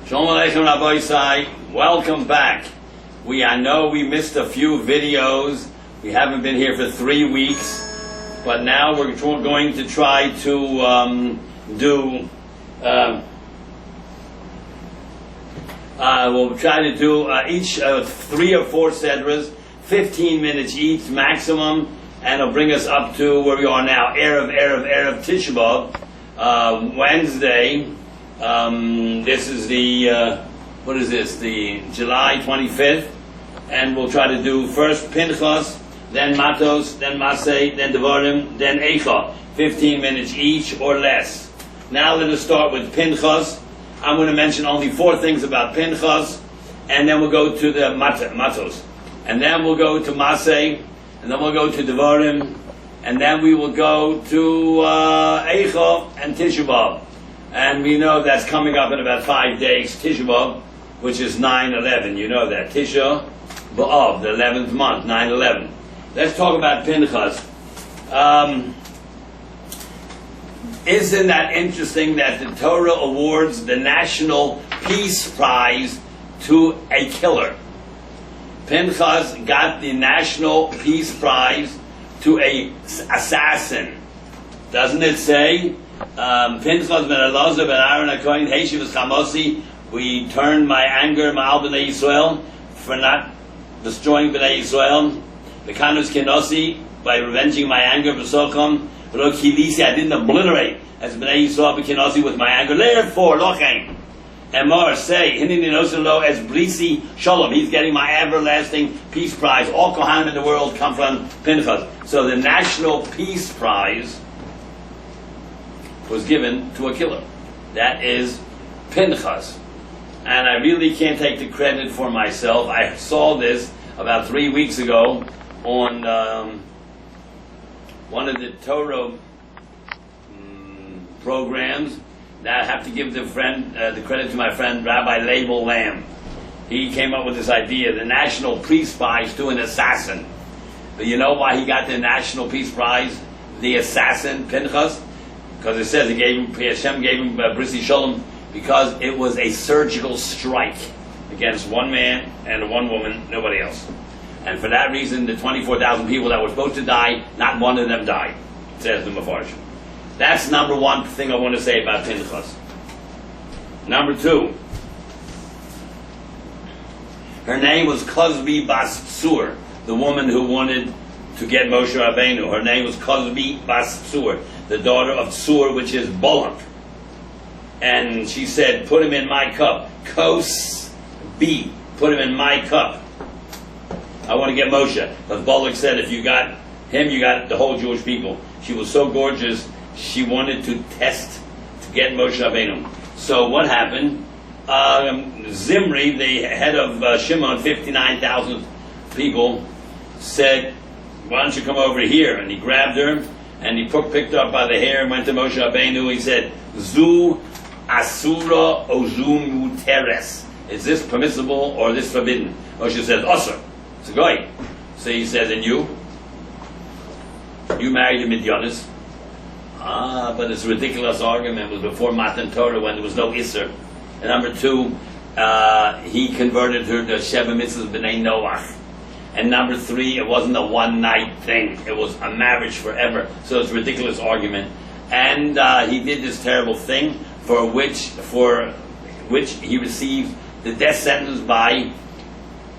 Shalom Aleichem Rabbi Sai. Welcome back. I know we missed a few videos. We haven't been here for 3 weeks, but now we're going to try to do. We'll try to do each 3 or 4 sedras, 15 minutes each maximum, and it'll bring us up to where we are now. Erev Tisha B'Av, Wednesday. This is the what is this? The July 25th, and we'll try to do first Pinchas, then Matos, then Masei, then Devarim, then Eicha. 15 minutes each or less. Now let us start with Pinchas. I'm going to mention only 4 things about Pinchas, and then we'll go to the Matos, and then we'll go to Masei, and then we'll go to Devarim, and then we will go to Eicha and Tisha B'Av. And we know that's coming up in about 5 days, Tisha B'Av, which is 9/11. You know that. Tisha B'Av, the 11th month, 9/11. Let's talk about Pinchas. Isn't that interesting that the Torah awards the National Peace Prize to a killer? Pinchas got the National Peace Prize to a assassin. Doesn't it say? Pinchas ben Elazar ben Aaron HaKohen Heshiv Chamosi, we turned my anger, Ma'al b'nei Yisrael, for not destroying b'nei Yisrael. The Kanus Kenosi, by revenging my anger, B'socham, Ro Kilisi, I didn't obliterate as b'nei Yisrael b'Kenosi with my anger. Therefore, Lochem, Emor, say, Hinini Noselo as Brisi Shalom, he's getting my everlasting peace prize. All Kohanim in the world come from Pinchas. So the National Peace Prize was given to a killer. That is Pinchas. And I really can't take the credit for myself. I saw this about 3 weeks ago on one of the Torah programs. That I have to give the credit to my friend Rabbi Label Lamb. He came up with this idea, the National Peace Prize to an assassin. But you know why he got the National Peace Prize, the assassin, Pinchas? Because it says Hashem gave him Brisi Shalom, because it was a surgical strike against one man and one woman, nobody else. And for that reason, the 24,000 people that were supposed to die, not one of them died, says the Mefarshim. That's number 1 thing I want to say about Pinchas. Number 2, her name was Kozbi Bas Tsur, the woman who wanted to get Moshe Rabbeinu. Her name was Kozbi Bas Tsur, the daughter of Tsur, which is Bullock. And she said, put him in my cup. Kos B, put him in my cup. I want to get Moshe. Because Bullock said, if you got him, you got the whole Jewish people. She was so gorgeous, she wanted to test to get Moshe Rabbeinu. So what happened? Zimri, the head of Shimon, 59,000 people, said, why don't you come over here? And he grabbed her, and he picked her up by the hair and went to Moshe Rabbeinu. He said, Zu Asura Ozu Muteres. Is this permissible or is this forbidden? Moshe says, Osir. It's a guy. So he says, and you? You married a Midyanis. But it's a ridiculous argument. It was before Matan Torah when there was no Isser. And number 2, he converted her to Sheva Mitzvahs B'nai Noach. And number 3, it wasn't a one-night thing. It was a marriage forever. So it's a ridiculous argument. And he did this terrible thing for which he received the death sentence by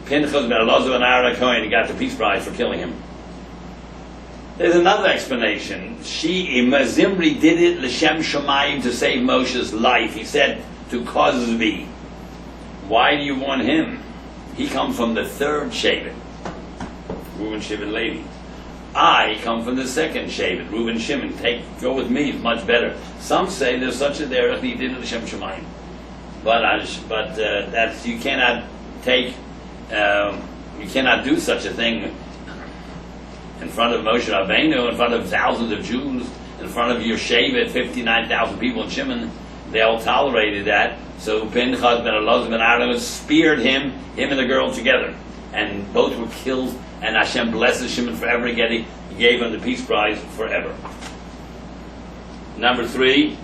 Pinchas ben Elazar and Aaron HaKohen. He got the peace prize for killing him. There's another explanation. Zimri did it l'shem shamayim, to save Moshe's life. He said to Kozbi, why do you want him? He comes from the 3rd Shevet, Reuben, Shimon, Levi. I come from the 2nd Shevet, Reuben, Shimon. Go with me, it's much better. Some say there's such a derech he did it l'shem shamayim, but that's, you cannot do such a thing in front of Moshe Rabbeinu, in front of thousands of Jews, in front of your Shevet, 59,000 people in Shimon. They all tolerated that. So Pinchas ben Elazar ben Aaron speared him and the girl together. And both were killed, and Hashem blesses Shimon forever. He gave him the peace prize forever. Number 3,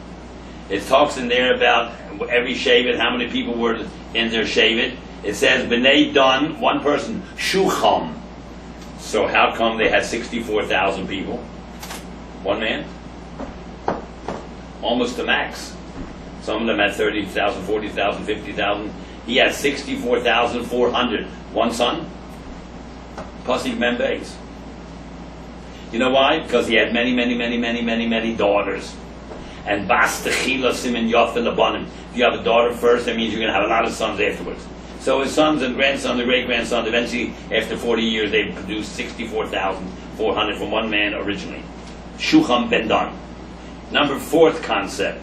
It talks in there about every Shevet, how many people were in their Shevet. It says, B'nai Dan, one person, Shucham. So how come they had 64,000 people? One man? Almost the max. Some of them had 30,000, 40,000, 50,000. He had 64,400. One son? Pasik Membeis. You know why? Because he had many daughters. And Bas Techila Simen Yofel Abanim. If you have a daughter first, that means you're going to have a lot of sons afterwards. So his sons and grandsons and great-grandsons, eventually, after 40 years, they produced 64,400 from one man originally. Shucham Ben Dan. Number fourth concept.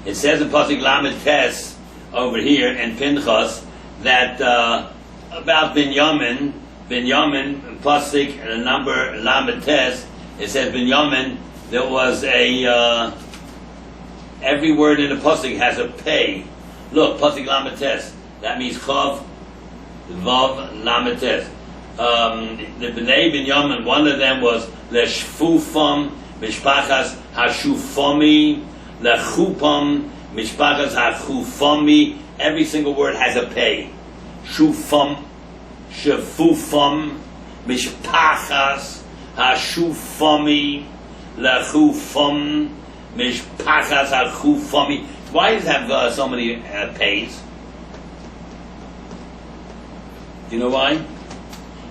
It says in Pasuk Lamed Tes over here in Pinchas that about Binyamin, Pasuk number Lamed Tes, it says Binyamin, there was a, every word in the Pasuk has a pay. Look, Pasuk Lamed Tes, that means Chav, Vav, Lamed Tes. The Bnei Binyamin, one of them was Leshfufam, Mishpachas Hashufami, Lechupam, Mishpachas Hachufami. Every single word has a pay. Shufam, Shefufam, Mishpachas Hashufami, Lechufam, Mishpachas Hachufami. Why does it have so many pays? Do you know why?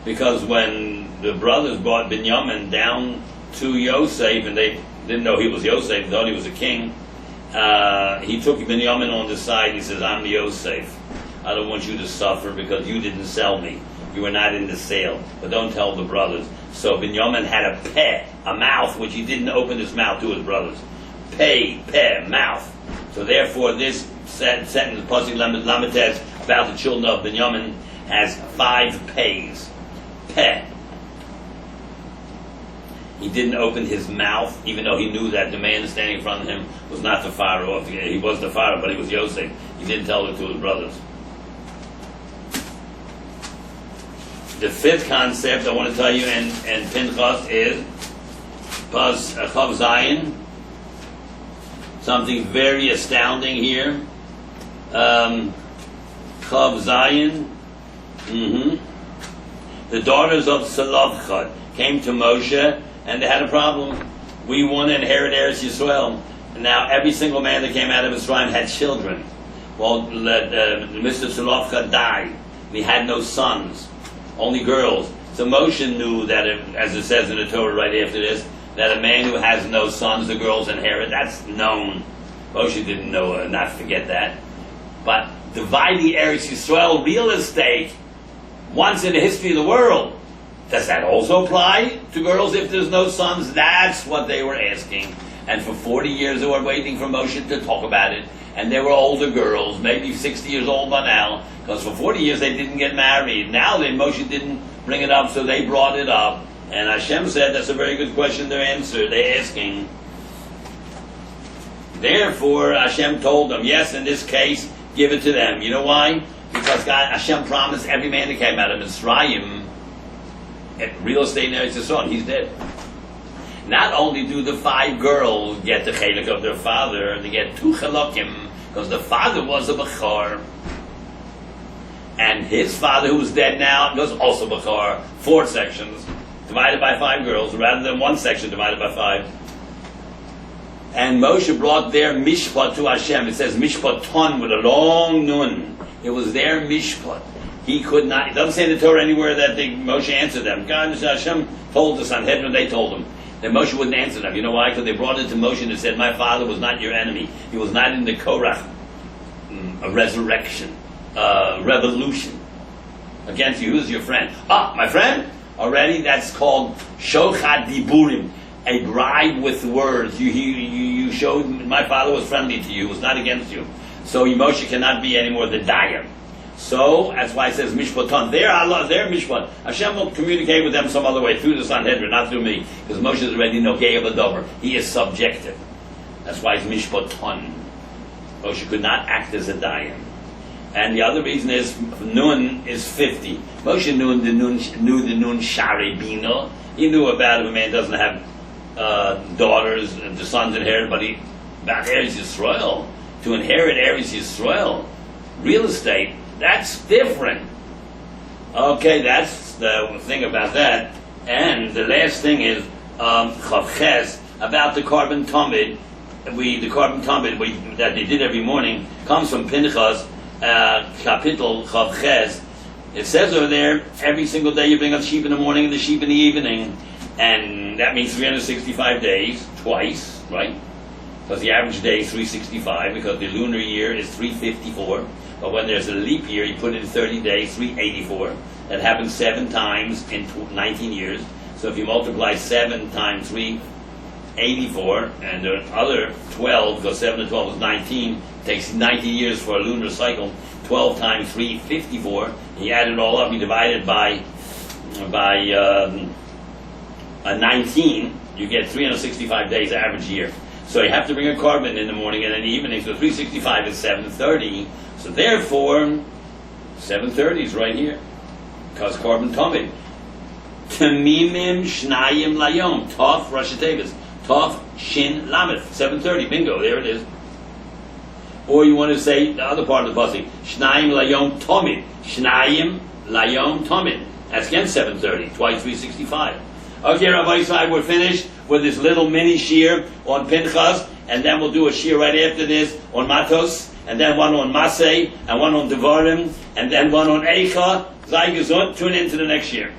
Because when the brothers brought Binyamin down to Yosef, and they didn't know he was Yosef, thought he was a king, he took Binyamin on the side. He says, I'm Yosef. I don't want you to suffer because you didn't sell me. You were not in the sale. But don't tell the brothers. So Binyamin had a peh, a mouth, which he didn't open his mouth to his brothers. Peh, mouth. So therefore this sentence, Pasuk Lamed Tes, about the children of Binyamin, has 5 pays. Peh. He didn't open his mouth, even though he knew that the man standing in front of him was not the Pharaoh. He was the Pharaoh, but he was Yosef. He didn't tell it to his brothers. The fifth concept I want to tell you in Pinchas is Chav Zayin. Something very astounding here. Chav Zayin. The daughters of Zelophehad came to Moshe, and they had a problem. We want to inherit Eretz Yisrael. Now, every single man that came out of Mitzrayim had children. Well, Mr. Zelophehad died, and he had no sons, only girls. So Moshe knew that, as it says in the Torah right after this, that a man who has no sons, the girls inherit. That's known. Moshe didn't know, not forget that. But dividing Eretz Yisrael real estate once in the history of the world, does that also apply to girls if there's no sons? That's what they were asking. And for 40 years they were waiting for Moshe to talk about it. And they were older girls, maybe 60 years old by now, because for 40 years they didn't get married. Now Moshe didn't bring it up, so they brought it up. And Hashem said, that's a very good question they're asking. Therefore, Hashem told them, yes, in this case, give it to them. You know why? Because Hashem promised every man that came out of Mitzrayim real estate in Eretz Yisrael, and he's dead. Not only do the 5 girls get the chelik of their father, they get 2 chelokim, because the father was a Bechor. And his father, who's dead now, was also Bechor. 4 sections, divided by 5 girls, rather than 1 section divided by 5. And Moshe brought their mishpat to Hashem. It says mishpaton with a long nun. It was their mishpat. He could not. It doesn't say in the Torah anywhere that Moshe answered them. God, Hashem told the Sanhedrin, they told him. Then Moshe wouldn't answer them. You know why? Because they brought it to Moshe and said, my father was not your enemy. He was not in the Korach, a resurrection, revolution against you. Who's your friend? Ah, my friend? Already? That's called Shochad Diburim, a bribe with words. You showed my father was friendly to you, was not against you. So Moshe cannot be anymore the Dayan. So that's why it says Mishpaton. They're Mishpat. Hashem will communicate with them some other way through the Sanhedrin, not through me, because Moshe is already Nogei of a Dover. He is subjective. That's why it's Mishpaton. Moshe could not act as a Dayan. And the other reason is Nun is 50. Moshe knew the Nun Shari Bino. He knew about if a man doesn't have daughters and the sons inherit, but he about Eretz Yisrael, to inherit Eretz Yisrael, real estate, that's different. Okay, that's the thing about that. And the last thing is Chav Ches, about the carbon tamid. The carbon tamid that they did every morning comes from Pinchas, Kapitel Chav Ches. It says over there, every single day you bring up sheep in the morning and the sheep in the evening, and that means 365 days, twice, right? Because the average day is 365, because the lunar year is 354. But when there's a leap year, you put in 30 days, 384. That happens 7 times in 19 years. So if you multiply 7 times 384, and the other 12, because 7 to 12 is 19, takes 90 years for a lunar cycle. 12 times 354, and you add it all up, you divide it by 19, you get 365 days average year. So you have to bring a carbon in the morning and in the evening, so 365 is 730. So therefore, 730 is right here, because carbon tamid. Tamimim shnayim layom, Tov Rosh Tevis, Tov Shin Lamed, 730, bingo, there it is. Or you want to say the other part of the pasuk, Shnayim layom tamid, Shnayim layom tamid. That's again 730, twice 365. Okay, Rabbi Yisrael, we're finished with this little mini shir on Pinchas, and then we'll do a shir right after this on Matos, and then one on Masei, and one on Devarim, and then one on Eicha. Sei gesund, tune into the next year.